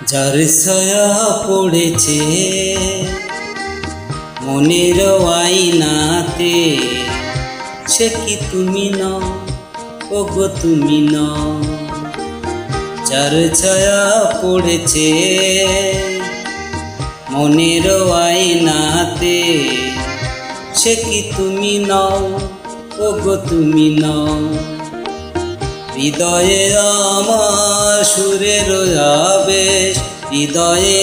যার ছায়া পড়েছে মনের আয়নাতে, সে কি তুমি নও? ওগো তুমি নও। যার ছায়া পড়েছে মনের আয়নাতে, সে কি তুমি নও? ওগো তুমি নও। হৃদয়ে আমার সুরের আবেশ, হৃদয়ে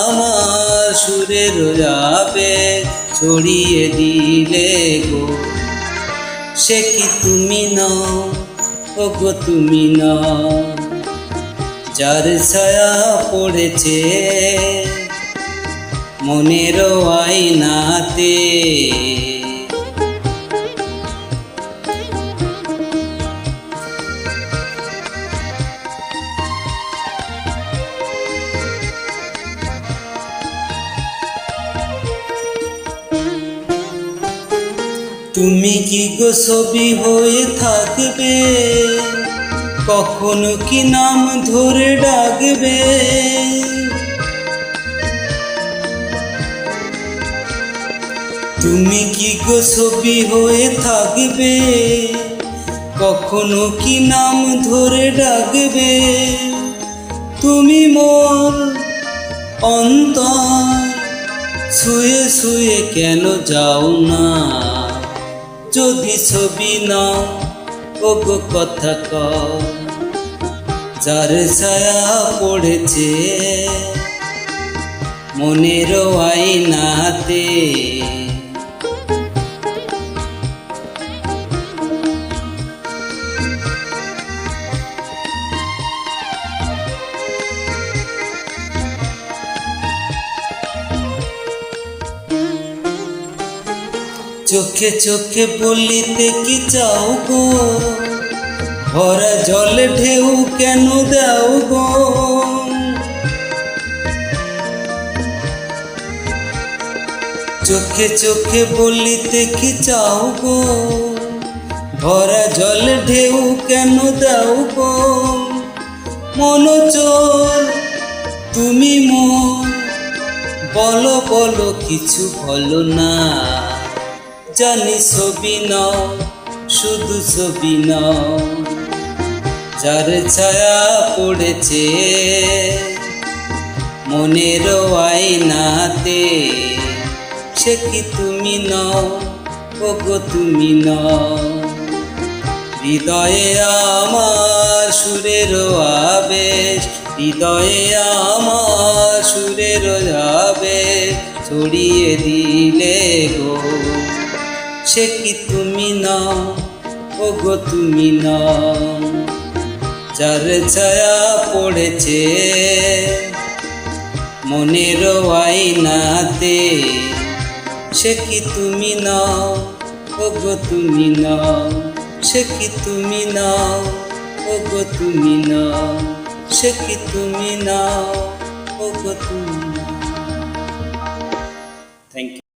আমার সুরের আবেশ ছড়িয়ে দিলে গো, সে কি তুমি নও? ওগো তুমি নও। যার ছায়া পড়েছে মনের আয়নাতে। তুমি কি গো ছবি হয়ে থাকবে, কখনো কি নাম ধরে ডাকবে? তুমি কি গো ছবি হয়ে থাকবে, কখনো কি নাম ধরে ডাকবে? তুমি মোর অন্তর ছুঁয়ে ছুঁয়ে কেন যাও না? যদি ছবি নাও ওগো কথা কও। যার ছায়া পড়েছে মনের আয়নাতে, চোখে চোখে বলিতে কি চাও গো? ভরা জলে ঢেউ কেন দাও গো? চোখে চোখে বলিতে কি চাও গো? ভরা জলে ঢেউ কেন দাও গো? মন চোর তুমি মোর, বলো বলো কিছু বলো না। জানি ছবি নও, শুধু ছবি নও। যার ছায়া পড়েছে মনের আয়নাতে, সে কি তুমি নও? ওগো তুমি নও। হৃদয়ে আমার সুরের আবেশ, হৃদয়ে আমার সুরের আবেশ ছড়িয়ে দিলে গো, সে কি তুমি নও? ওগো তুমি নও। যার ছায়া পড়েছে মনের আয়নাতে, সে কি তুমি নও? ওগো তুমি নও। সে কি তুমি নও? ওগো তুমি নও। সে কি তুমি নও? ওগো তুমি নও। Thank you.